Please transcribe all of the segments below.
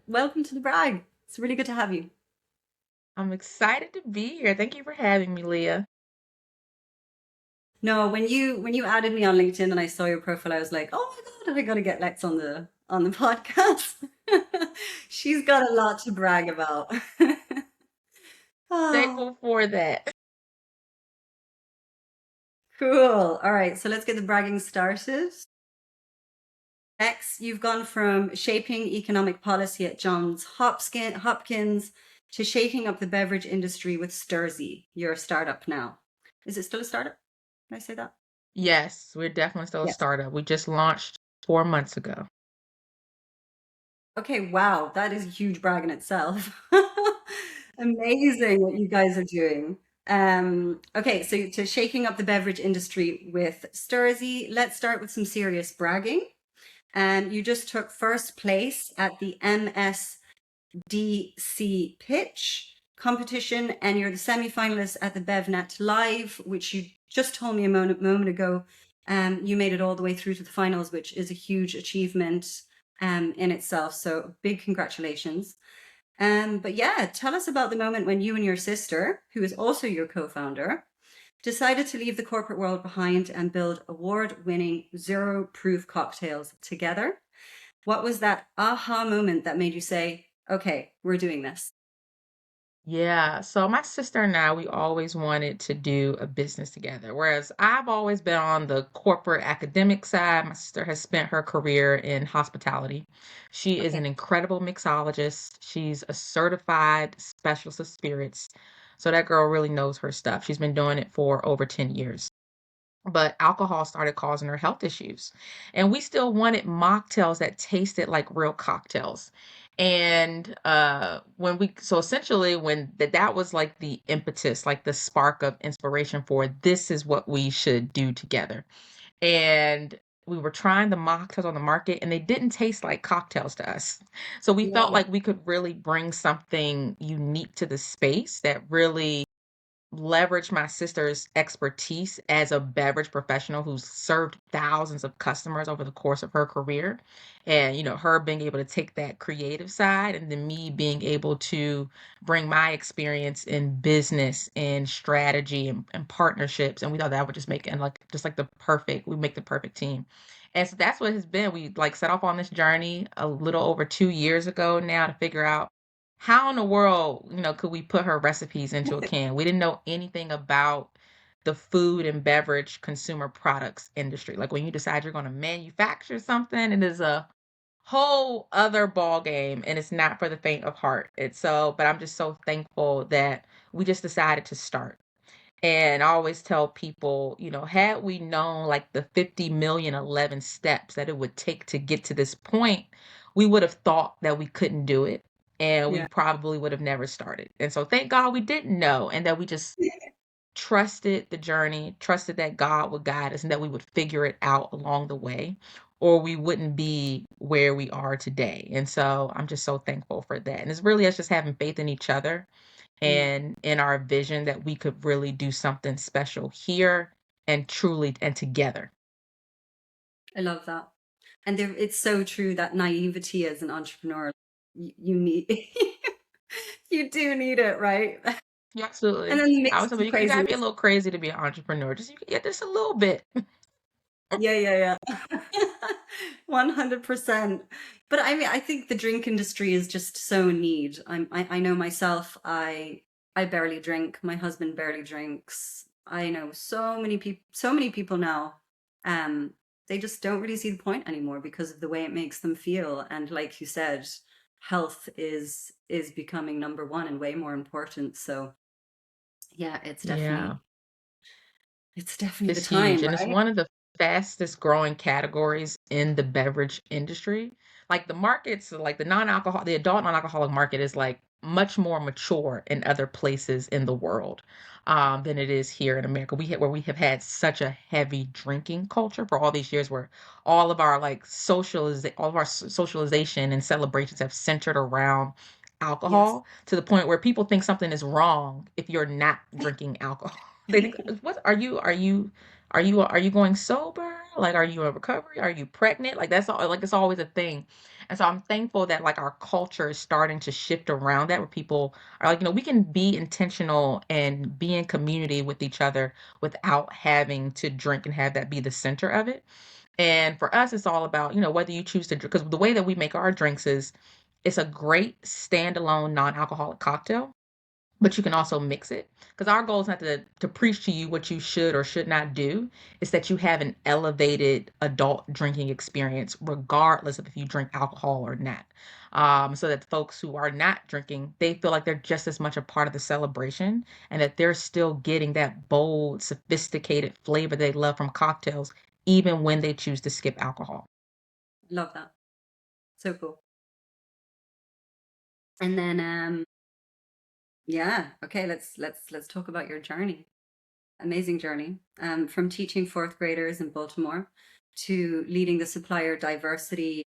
welcome to the brag. It's really good to have you. I'm excited to be here. Thank you for having me, Leah. No, when you added me on LinkedIn and I saw your profile, I was like, oh my God, I gotta get Lex on the podcast. She's got a lot to brag about. Oh, Thankful for that. cool. All right, so let's get the bragging started. Lex, you've gone from shaping economic policy at Hopkins to shaking up the beverage industry with Stursi. You're a startup now. Is it still a startup? Can I say that? Yes, we're definitely still a Yes. startup. We just launched 4 months ago. Okay, wow, that is a huge brag in itself. Amazing what you guys are doing. Okay, so to shaking up the beverage industry with Sturzy, let's start with some serious bragging. You just took first place at the MSDC pitch competition, and you're the semi-finalist at the BevNet Live, which you just told me a moment ago. You made it all the way through to the finals, which is a huge achievement in itself. So big congratulations. But yeah, tell us about the moment when you and your sister, who is also your co-founder, decided to leave the corporate world behind and build award-winning zero proof cocktails together. What was that aha moment that made you say, okay, we're doing this? Yeah, so my sister and I, we always wanted to do a business together. Whereas I've always been on the corporate academic side, my sister has spent her career in hospitality. She is an Okay. incredible mixologist. She's a certified specialist of spirits. So that girl really knows her stuff. She's been doing it for over 10 years. But alcohol started causing her health issues. And we still wanted mocktails that tasted like real cocktails. And when we so essentially when that was like the impetus, like the spark of inspiration for this is what we should do together. And we were trying the mocktails on the market and they didn't taste like cocktails to us. So we felt Yeah. like we could really bring something unique to the space that really leverage my sister's expertise as a beverage professional who's served thousands of customers over the course of her career. And, her being able to take that creative side and then me being able to bring my experience in business and strategy and partnerships. And we thought that would just make and like just like we make the perfect team. And so that's what has been. We like set off on this journey a little over 2 years ago now to figure out how in the world, could we put her recipes into a can? We didn't know anything about the food and beverage consumer products industry. Like when you decide you're going to manufacture something, it is a whole other ball game and it's not for the faint of heart. But I'm just so thankful that we just decided to start. And I always tell people, had we known like the 50 million 11 steps that it would take to get to this point, we would have thought that we couldn't do it. And we Yeah. probably would have never started. And so thank God we didn't know and that we just trusted the journey, trusted that God would guide us and that we would figure it out along the way, or we wouldn't be where we are today. And so I'm just so thankful for that. And it's really us just having faith in each other Mm, and in our vision that we could really do something special here and truly and together. I love that. And it's so true that naivety as an entrepreneur, you need, you do need it, right? Yeah, And absolutely. then I mix was like, some you gotta be a craziness. little crazy to be an entrepreneur. Just yeah, just a little bit. Yeah, yeah, yeah. 100%. But I mean, I think the drink industry is just so need. I know myself, I barely drink. My husband barely drinks. I know so many people now. Um, they just don't really see the point anymore because of the way it makes them feel. And like you said, health is becoming number one and way more important. So yeah, Yeah. it's definitely the It's huge, time, and it's right? one of the fastest growing categories in the beverage industry. Like the markets, like the adult non-alcoholic market is like much more mature in other places in the world than it is here in America. Where we have had such a heavy drinking culture for all these years, where all of our socialization and celebrations have centered around Yes. alcohol to the point where people think something is wrong if you're not drinking alcohol. They think, "What are you going sober? Like, are you in recovery? Are you pregnant? Like, that's all, like, it's always a thing. And so I'm thankful that like our culture is starting to shift around that, where people are like, we can be intentional and be in community with each other without having to drink and have that be the center of it. And for us, it's all about, whether you choose to drink, because the way that we make our drinks is it's a great standalone non-alcoholic cocktail, but you can also mix it. Because our goal is not to preach to you what you should or should not do. It's that you have an elevated adult drinking experience, regardless of if you drink alcohol or not. So that folks who are not drinking, they feel like they're just as much a part of the celebration, and that they're still getting that bold, sophisticated flavor they love from cocktails, even when they choose to skip alcohol. Love that. So cool. And then yeah, okay, let's talk about your journey. Amazing journey. From teaching fourth graders in Baltimore to leading the supplier diversity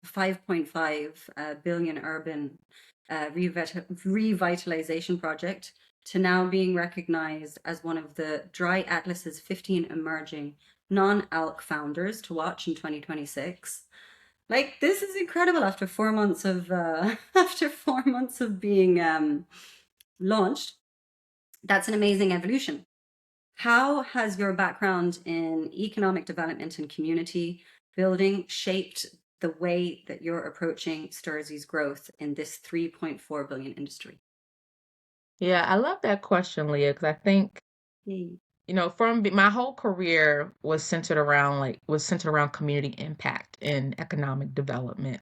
5.5 billion urban revitalization project, to now being recognized as one of the Dry Atlas's 15 emerging non-alc founders to watch in 2026. Like, this is incredible after 4 months of after 4 months of being launched. That's an amazing evolution. How has your background in economic development and community building shaped the way that you're approaching Stursi's growth in this 3.4 billion industry? Yeah, I love that question, Leah, because I think Mm. my whole career was centered around community impact and economic development.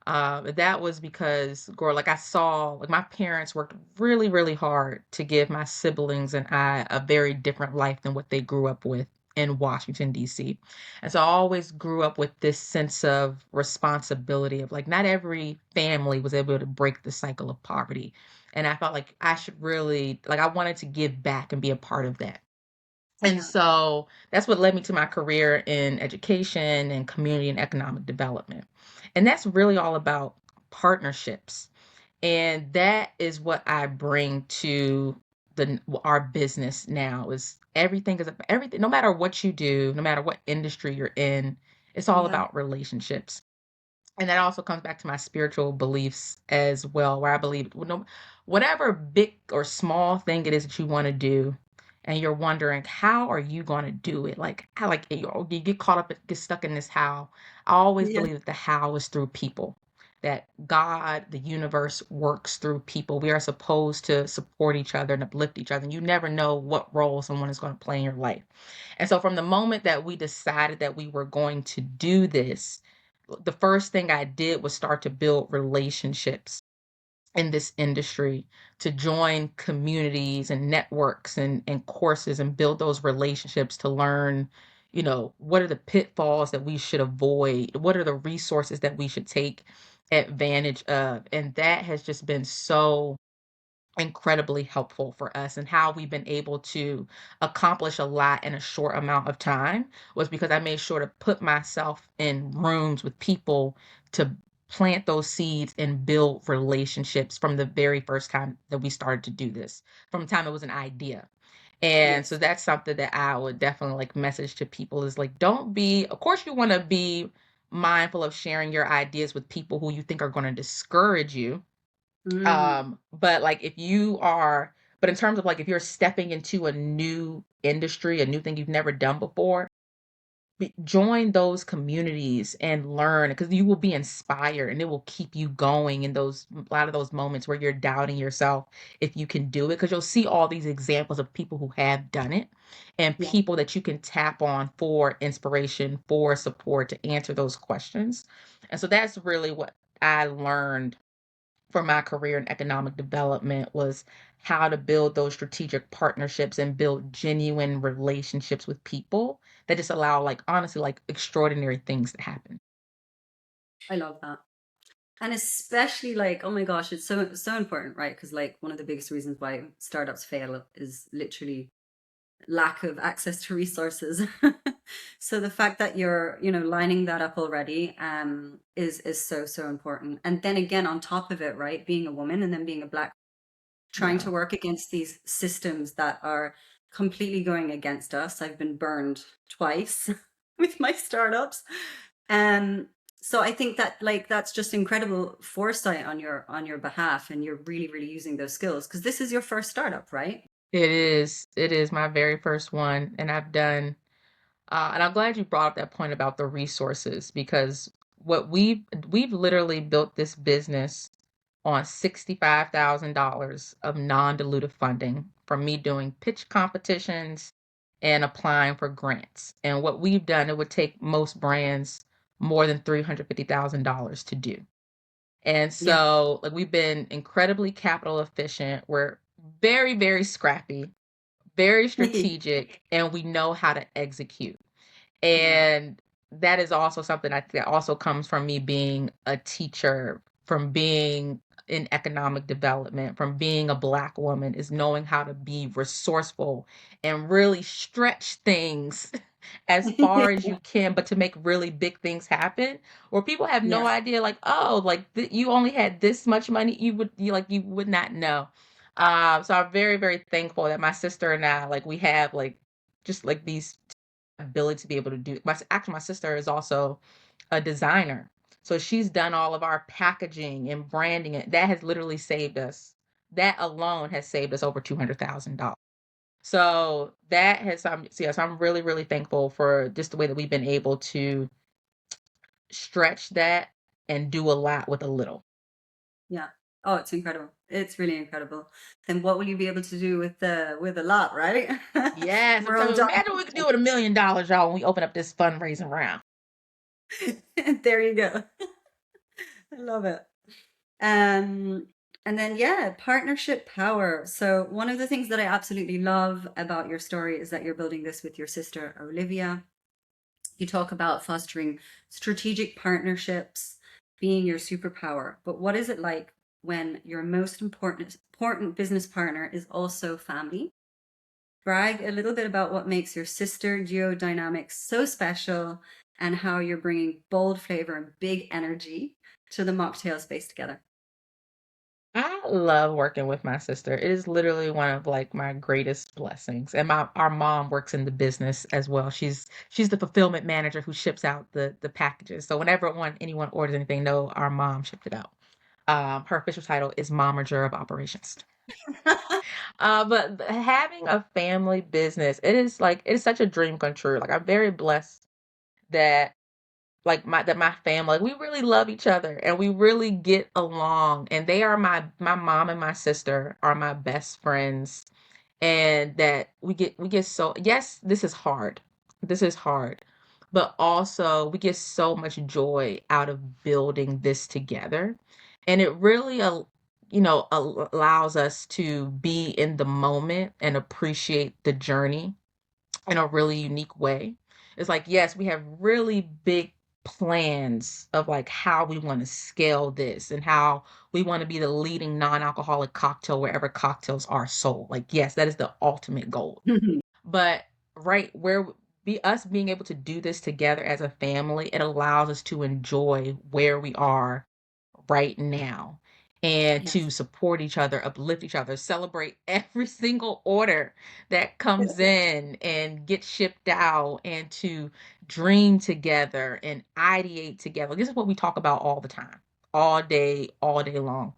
That was because, girl, like I saw, like my parents worked really, really hard to give my siblings and I a very different life than what they grew up with in Washington, D.C. And so I always grew up with this sense of responsibility of like not every family was able to break the cycle of poverty. And I felt like I should really, like, I wanted to give back and be a part of that. And Yeah. so that's what led me to my career in education and community and economic development. And that's really all about partnerships. And that is what I bring to our business now is everything, no matter what you do, no matter what industry you're in, it's all Yeah. about relationships. And that also comes back to my spiritual beliefs as well, where I believe, whatever big or small thing it is that you want to do, and you're wondering how are you going to do it, like how, like you get caught up, get stuck in this how. I always Yeah. believe that the how is through people, that God, the universe, works through people. We are supposed to support each other and uplift each other, and you never know what role someone is going to play in your life. And so from the moment that we decided that we were going to do this, the first thing I did was start to build relationships in this industry, to join communities and networks and courses and build those relationships to learn, what are the pitfalls that we should avoid? What are the resources that we should take advantage of? And that has just been so incredibly helpful for us, and how we've been able to accomplish a lot in a short amount of time was because I made sure to put myself in rooms with people to plant those seeds and build relationships from the very first time that we started to do this, from the time it was an idea. And so Yes. that's something that I would definitely like message to people is like, don't be, of course you want to be mindful of sharing your ideas with people who you think are going to discourage you. Mm. But like if you are, but in terms of like if you're stepping into a new industry, a new thing you've never done before, join those communities and learn, because you will be inspired and it will keep you going in those, a lot of those moments where you're doubting yourself if you can do it, because you'll see all these examples of people who have done it and Yeah. people that you can tap on for inspiration, for support to answer those questions. And so that's really what I learned for my career in economic development, was how to build those strategic partnerships and build genuine relationships with people that just allow, like, honestly, like extraordinary things to happen. I love that. And especially like, oh my gosh, it's so important, right? Because like one of the biggest reasons why startups fail is literally lack of access to resources. So the fact that you're, lining that up already is so important. And then again, on top of it, right, being a woman and then being a black, trying Yeah. to work against these systems that are completely going against us. I've been burned twice. with my startups. Um, so I think that like that's just incredible foresight on your behalf, and you're really, really using those skills because this is your first startup, right? It is my very first one, and I've done and I'm glad you brought up that point about the resources because what we've literally built this business on $65,000 of non-dilutive funding from me doing pitch competitions and applying for grants. And what we've done, it would take most brands more than $350,000 to do. And Yeah. so, like, we've been incredibly capital efficient. We're very, very scrappy, very strategic, and we know how to execute. Yeah. And that is also something I think that also comes from me being a teacher, from being in economic development, from being a Black woman, is knowing how to be resourceful and really stretch things as far as you can, but to make really big things happen. Where people have no Yes. idea, like, oh, like you only had this much money, you would not know. So I'm very, very thankful that my sister and I, like, we have like just like these ability to be able to do my sister is also a designer. So she's done all of our packaging and branding it. That has literally saved us. That alone has saved us over $200,000. So that has so yes, I'm really, really thankful for just the way that we've been able to stretch that and do a lot with a little. Yeah. Oh, it's incredible. It's really incredible. Then what will you be able to do with a lot, right? Yes, I'm We're all telling you, dying. imagine what we could do with $1 million, y'all, when we open up this fundraising round. There you go. I love it. Um, and then yeah, partnership power. So one of the things that I absolutely love about your story is that you're building this with your sister Olivia. You talk about fostering strategic partnerships being your superpower. But what is it like when your most important business partner is also family? Brag a little bit about what makes your sister duo dynamic so special and how you're bringing bold flavor and big energy to the mocktail space together. I love working with my sister. It is literally one of like my greatest blessings. And my our mom works in the business as well. She's the fulfillment manager who ships out the packages. So whenever anyone orders anything, no, our mom shipped it out. Her official title is Momager of Operations. But having a family business, it is such a dream come true. Like I'm very blessed that my family, we really love each other and we really get along, and they are my mom and my sister are my best friends, and that we get so, yes, this is hard, but also we get so much joy out of building this together, and it really allows us to be in the moment and appreciate the journey in a really unique way. It's like, yes, we have really big plans of like how we want to scale this and how we want to be the leading non-alcoholic cocktail wherever cocktails are sold. Like, yes, that is the ultimate goal. But right where be us being able to do this together as a family, it allows us to enjoy where we are right now and Yes. to support each other, uplift each other, celebrate every single order that comes in and gets shipped out, and to dream together and ideate together. This is what we talk about all the time, all day long.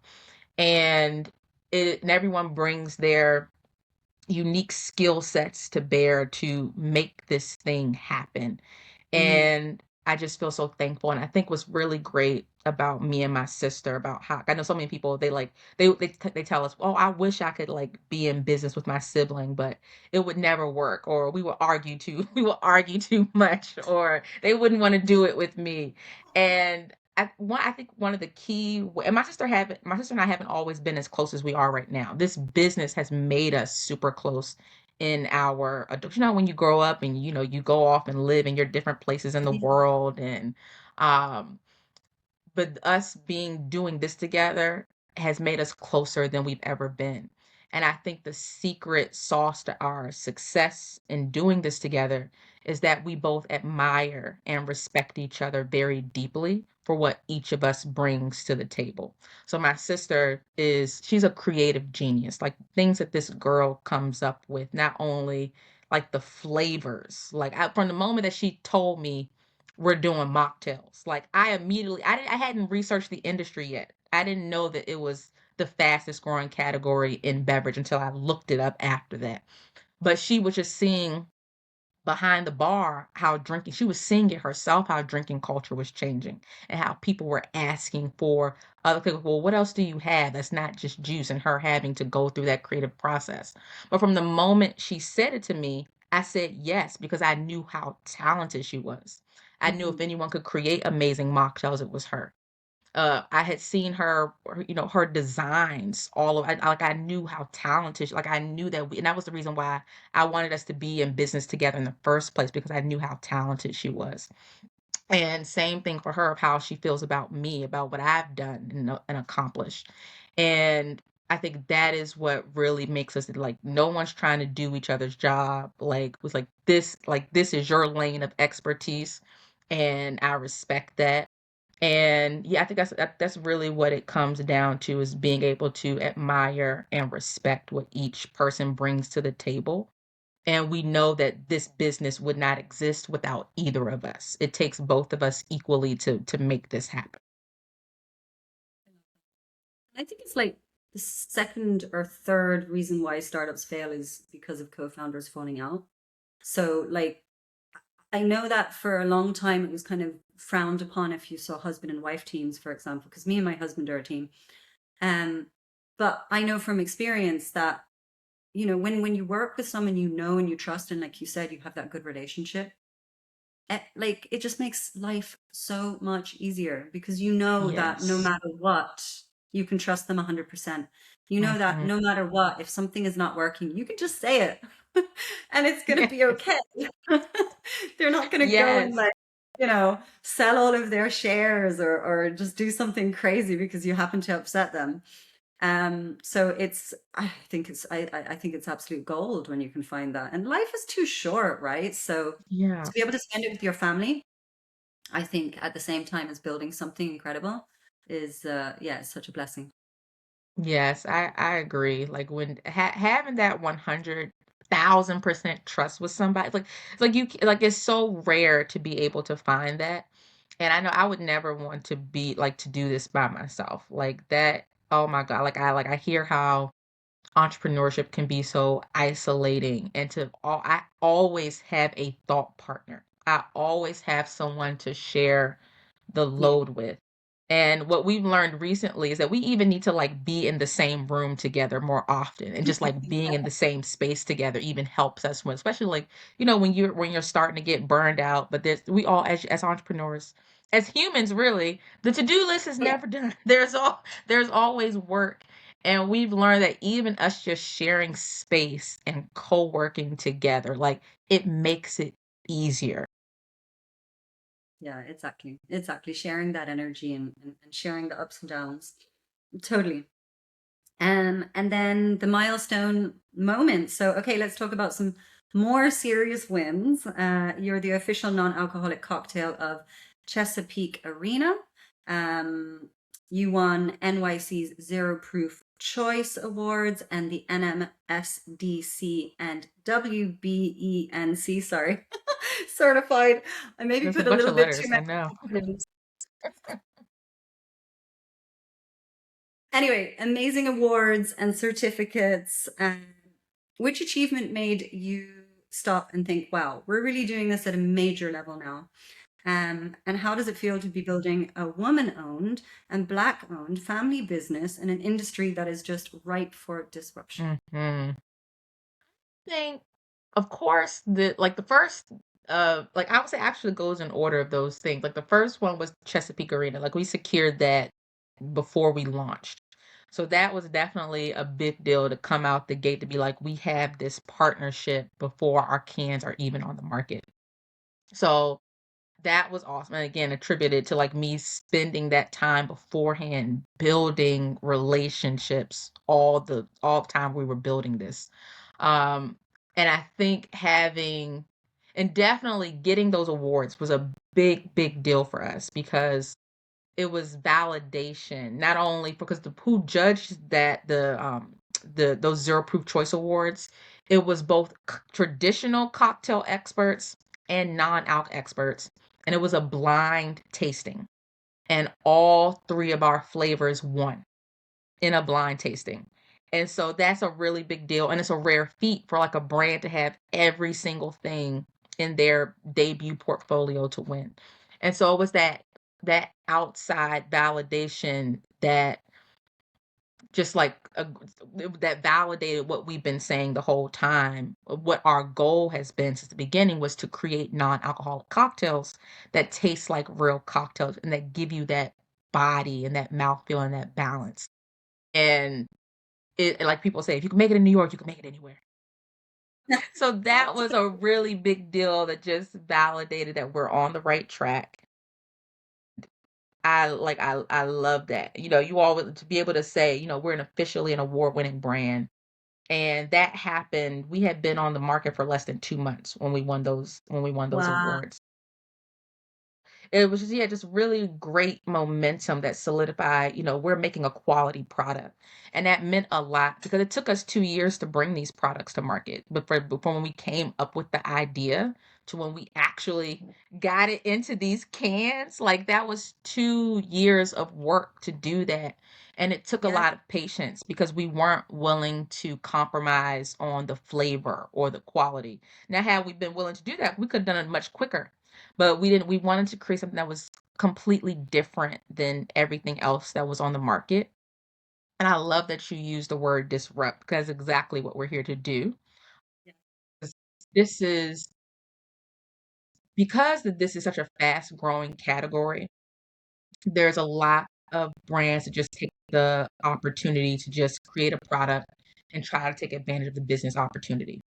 And and everyone brings their unique skill sets to bear to make this thing happen. Mm. And I just feel so thankful. And I think what's really great about me and my sister, about how I know so many people, they tell us, oh, I wish I could like be in business with my sibling, but it would never work, or we would argue too we would argue too much, or they wouldn't want to do it with me. And I think one of the key, and my sister and I haven't always been as close as we are right now. This business has made us super close in our adult. When you grow up and you go off and live in your different places in the world, and um but us being doing this together has made us closer than we've ever been. And I think the secret sauce to our success in doing this together is that we both admire and respect each other very deeply for what each of us brings to the table. So my sister she's a creative genius. Like things that this girl comes up with, not only like the flavors. Like from the moment that she told me we're doing mocktails, like I hadn't researched the industry yet. I didn't know that it was the fastest growing category in beverage until I looked it up after that. But she was just seeing behind the bar how drinking she was seeing it herself, how drinking culture was changing and how people were asking for other people. Well, what else do you have that's not just juice, and her having to go through that creative process. But from the moment she said it to me, I said yes, because I knew how talented she was. I knew if Mhm. anyone could create amazing mocktails, it was her. I had seen her designs, all of like I knew how talented, like I knew that and that was the reason why I wanted us to be in business together in the first place, because I knew how talented she was. And same thing for her, of how she feels about me, about what I've done and accomplished. And I think that is what really makes us, like, no one's trying to do each other's job. Like, was like this is your lane of expertise, and I respect that. And yeah, I think that's really what it comes down to, is being able to admire and respect what each person brings to the table. And we know that this business would not exist without either of us. It takes both of us equally to make this happen. I think it's like the second or third reason why startups fail is because of co-founders falling out. So, like, I know that for a long time it was kind of frowned upon if you saw husband and wife teams, for example, because me and my husband are a team. Um, but I know from experience that, when you work with someone you know and you trust, and like you said, you have that good relationship, like it just makes life so much easier because you know that no Yes. matter what, you can trust them 100%. You know that Mhm. no matter what, if something is not working, you can just say it and it's going to be Yes. okay. They're not going to go and Yes. like, sell all of their shares or just do something crazy because you happen to upset them. So I think it's absolute gold when you can find that. And life is too short, right? So Yeah. to be able to spend it with your family, I think at the same time as building something incredible is yeah, it's such a blessing. Yes, I agree. Like when having that 100,000% trust with somebody, like like it's so rare to be able to find that. And I know I would never want to be like to do this by myself. Like that, oh my God. Like I hear how entrepreneurship can be so isolating, and I always have a thought partner. I always have someone to share the Yeah. load with. And what we've learned recently is that we even need to like be in the same room together more often, and just like being in the same space together even helps us, when especially like, when you're starting to get burned out. But we all, as entrepreneurs, as humans, really, the to-do list is Yeah. never done. There's always work. And we've learned that even us just sharing space and co-working together, like, it makes it easier. Yeah, exactly. Exactly. Sharing that energy and sharing the ups and downs. Totally. And then the milestone moment. So, okay, let's talk about some more serious wins. You're the official non-alcoholic cocktail of Chesapeake Arena. Um, you won NYC's Zero Proof Choice Awards and the NMSDC and WBENC, sorry, certified. I maybe There's a put a bunch little of bit too letters, I many know. acronyms. Anyway, amazing awards and certificates. Which achievement made you stop and think, wow, we're really doing this at a major level now? And how does it feel to be building a woman owned and Black owned family business in an industry that is just ripe for disruption? Mhm. Think, of course, the first, like, I would say actually goes in order of those things. Like, the first one was Chesapeake Arena. Like, we secured that before we launched. So that was definitely a big deal to come out the gate, to be like, we have this partnership before our cans are even on the market. So that was awesome, and again, attributed to, like, me spending that time beforehand building relationships all the time we were building this. Um, and I think having and definitely getting those awards was a big, big deal for us, because it was validation, not only because the who judged that the those Zero Proof Choice Awards, It was both traditional cocktail experts and non-alc experts, and it was a blind tasting. And all three of our flavors won in a blind tasting. And so that's a really big deal. And it's a rare feat for like a brand to have every single thing in their debut portfolio to win. And so it was that outside validation that just like that validated what we've been saying the whole time. What our goal has been since the beginning was to create non-alcoholic cocktails that taste like real cocktails and that give you that body and that mouthfeel and that balance. And it, like people say, if you can make it in New York, you can make it anywhere. So that was a really big deal that just validated that we're on the right track. I love that. You know, you always to be able to say, you know, we're officially an award-winning brand. And that happened. We had been on the market for less than 2 months when we won those Wow. awards. It was just, yeah, just really great momentum that solidified, you know, we're making a quality product. And that meant a lot because it took us 2 years to bring these products to market. But from when we came up with the idea to when we actually got it into these cans, like that was 2 years of work to do that. And it took a Yeah. lot of patience because we weren't willing to compromise on the flavor or the quality. Now, had we been willing to do that, we could have done it much quicker, but we didn't. We wanted to create something that was completely different than everything else that was on the market. And I love that you use the word disrupt because that's exactly what we're here to do. Yeah. This is because this is such a fast growing category. There's a lot of brands that just take the opportunity to just create a product and try to take advantage of the business opportunity.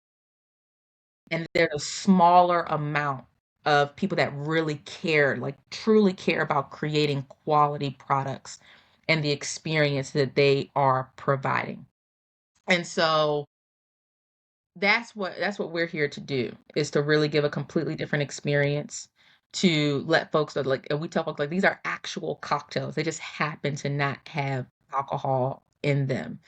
And there's a smaller amount of people that really care, like truly care about creating quality products and the experience that they are providing. And so that's what we're here to do, is to really give a completely different experience, to let folks know, like, and we tell folks like these are actual cocktails. They just happen to not have alcohol in them.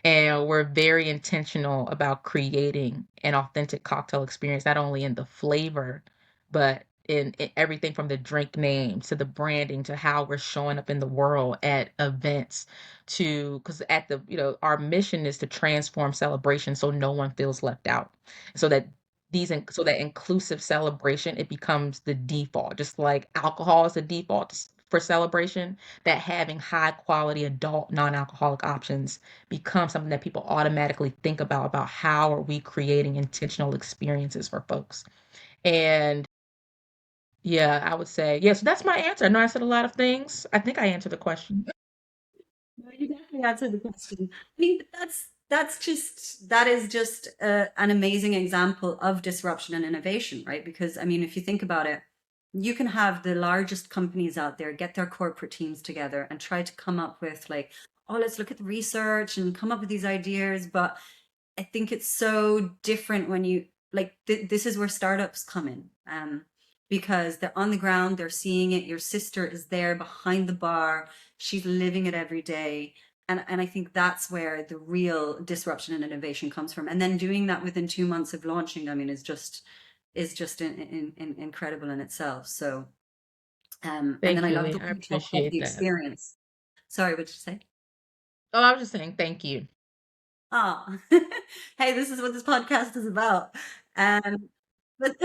And we're very intentional about creating an authentic cocktail experience, not only in the flavor, but in everything from the drink names to the branding to how we're showing up in the world at events, to because at the, you know, our mission is to transform celebration so no one feels left out. So that so that inclusive celebration, it becomes the default, just like alcohol is the default for celebration, that having high quality adult non-alcoholic options becomes something that people automatically think about how are we creating intentional experiences for folks. And yeah, I would say, yes, that's my answer. I know I said a lot of things. I think I answered the question. No, you definitely answered the question. I mean, that is just an amazing example of disruption and innovation, right? Because I mean, if you think about it, you can have the largest companies out there get their corporate teams together and try to come up with like, oh, let's look at the research and come up with these ideas, but I think it's so different when you like this is where startups come in, because they're on the ground, they're seeing it. Your sister is there behind the bar, she's living it every day, and I think that's where the real disruption and innovation comes from. And then doing that within 2 months of launching, I mean, is just incredible in itself. So, and then Thank I you, love Lee. the I way you talk about appreciate the that. experience. Sorry, what did you say? Oh, I was just saying thank you. Ah, hey, this is what this podcast is about. But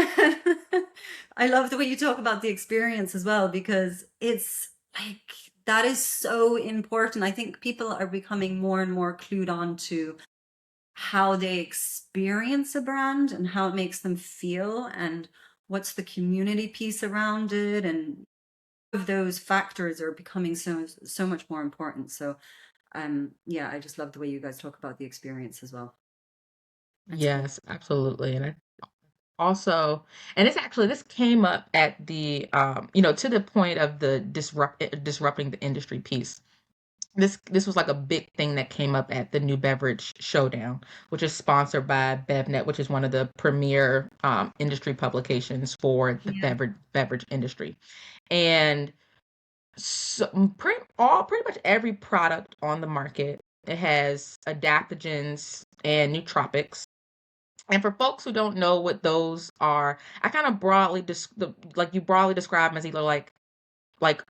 I love the way you talk about the experience as well, because it's like that is so important. I think people are becoming more and more clued on to how they experience a brand and how it makes them feel and what's the community piece around it. And of those factors are becoming so much more important. So yeah, I just love the way you guys talk about the experience as well. That's great. Yes, absolutely. And I also, and it's actually, this came up at the, you know, to the point of the disrupting the industry piece. This was like a big thing that came up at the New Beverage Showdown, which is sponsored by BevNet, which is one of the premier industry publications for the Yeah. beverage industry. And so pretty much every product on the market, it has adaptogens and nootropics, And for folks who don't know what those are, I kind of broadly like you broadly describe them as either like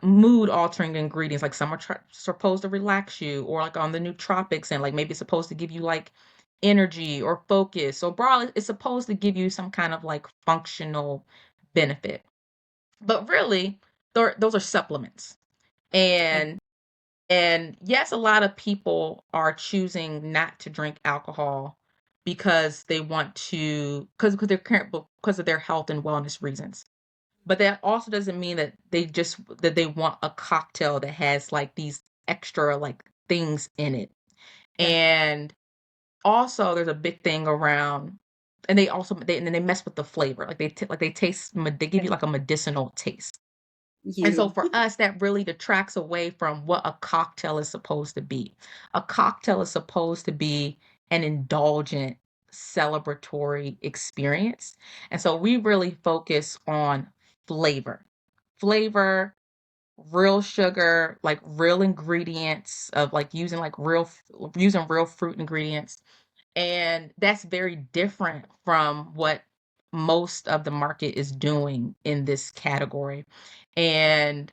mood altering ingredients, like some are supposed to relax you, or like on the nootropics and like maybe it's supposed to give you like energy or focus. So broadly, it's supposed to give you some kind of like functional benefit. But really, those are supplements. Okay. And yes, a lot of people are choosing not to drink alcohol because they want to, because they're because of their health and wellness reasons. But that also doesn't mean that they want a cocktail that has like these extra like things in it. Yeah. And also there's a big thing around, and and then they mess with the flavor. Like they taste, they give Yeah. you like a medicinal taste. And so You. for us, that really detracts away from what a cocktail is supposed to be. A cocktail is supposed to be an indulgent, celebratory experience. And so we really focus on flavor. Flavor, real sugar, like real ingredients of like using real fruit ingredients. And that's very different from what most of the market is doing in this category. And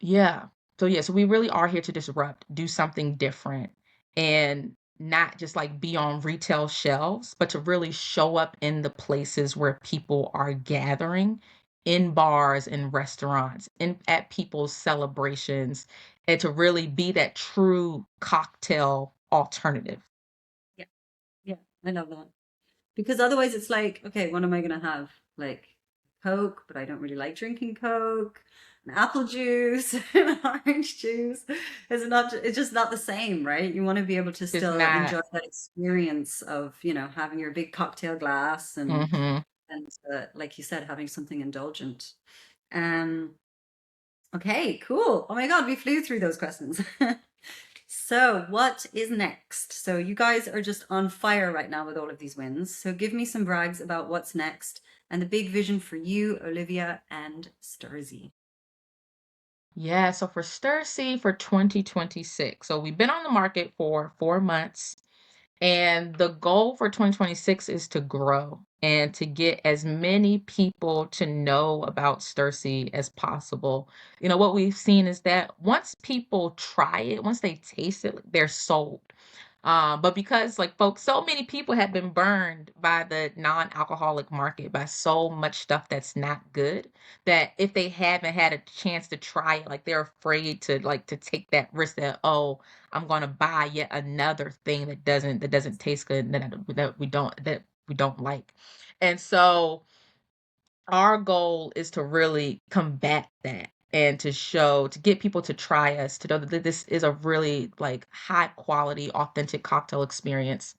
yeah. So we really are here to disrupt, do something different, and not just like be on retail shelves, but to really show up in the places where people are gathering, in bars and restaurants, in at people's celebrations, and to really be that true cocktail alternative. Yeah. Yeah. I love that. Because otherwise it's like, okay, what am I gonna have? Like Coke, but I don't really like drinking Coke. An apple juice, an orange juice. It's just not the same, right? You want to be able to It's still not. enjoy that experience of, having your big cocktail glass Mhm. and like you said, having something indulgent. Um, okay, cool. Oh my God, we flew through those questions. So, what is next? So, you guys are just on fire right now with all of these wins. So, give me some brags about what's next and the big vision for you, Olivia and Stursi. Yeah, so for Stursi for 2026. So we've been on the market for 4 months. And the goal for 2026 is to grow and to get as many people to know about Stursi as possible. What we've seen is that once people try it, once they taste it, they're sold. But because like folks, so many people have been burned by the non-alcoholic market by so much stuff that's not good, that if they haven't had a chance to try it, like they're afraid to take that risk that, oh, I'm gonna buy yet another thing that doesn't taste good and that we don't like. And so our goal is to really combat that and to get people to try us, to know that this is a really like high quality, authentic cocktail experience.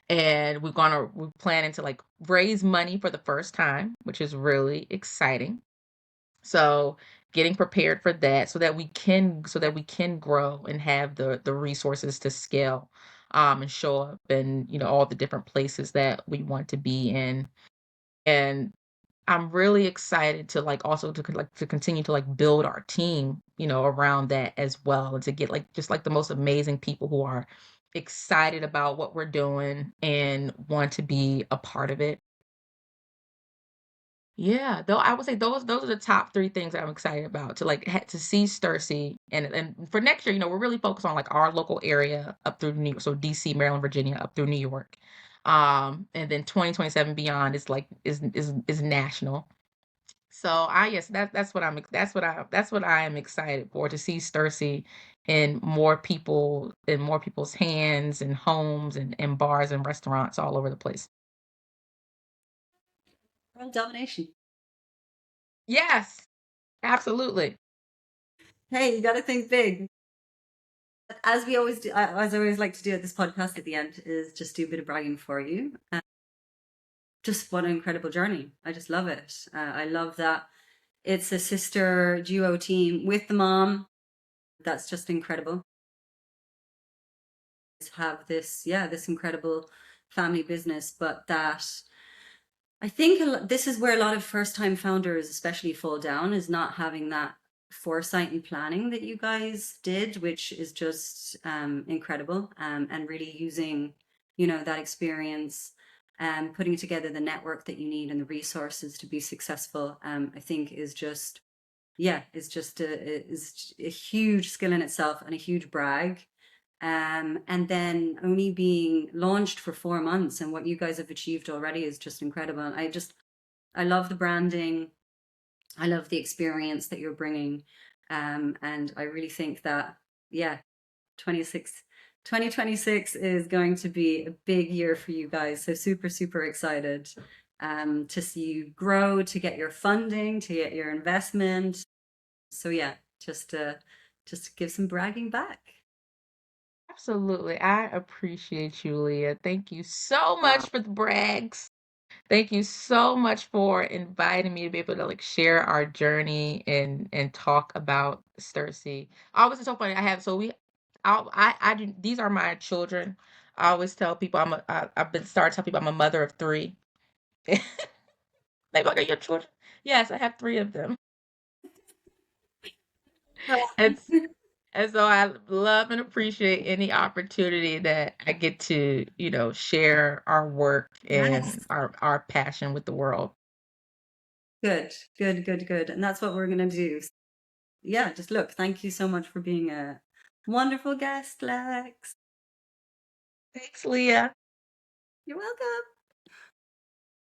And we're planning to like raise money for the first time, which is really exciting. So getting prepared for that so that we can grow and have the resources to scale, and show up in, all the different places that we want to be in. And I'm really excited to like also to continue to like build our team, around that as well, and to get like just like the most amazing people who are excited about what we're doing and want to be a part of it. Yeah, though I would say those are the top 3 things that I'm excited about, to like to see Stursi. And for next year, we're really focused on like our local area up through New York, so DC, Maryland, Virginia, up through New York. And then 2027 beyond is like is national. So I yes, that's what I am excited for, to see Stursi in more people's hands and homes and bars and restaurants all over the place. World domination. Yes, absolutely. Hey, you got to think big. As we always do, as I always like to do at this podcast at the end, is just do a bit of bragging for you. Just what an incredible journey. I just love it. I love that it's a sister duo team with the mom. That's just incredible. Have this, yeah, this incredible family business, but that I think this is where a lot of first time founders especially fall down, is not having that foresight and planning that you guys did, which is just incredible, and really using, that experience. putting together the network that you need and the resources to be successful, I think is just, yeah, is a huge skill in itself and a huge brag. And then only being launched for 4 months and what you guys have achieved already is just incredible. I love the branding. I love the experience that you're bringing. And I really think that, yeah, 26, 2026 is going to be a big year for you guys. So super, super excited to see you grow, to get your funding, to get your investment. So yeah, just to give some bragging back. Absolutely. I appreciate you, Leah. Thank you so Wow. much for the brags. Thank you so much for inviting me to be able to like share our journey and talk about Stursi. Always it's so funny. I do these are my children. I always tell people I've been starting to tell people I'm a mother of three. They like, are your children? Yes, I have three of them. And And so I love and appreciate any opportunity that I get to, share our work Yes. and our passion with the world. Good, good, good, good. And that's what we're going to do. Yeah, just look, thank you so much for being a wonderful guest, Lex. Thanks, Leah. You're welcome.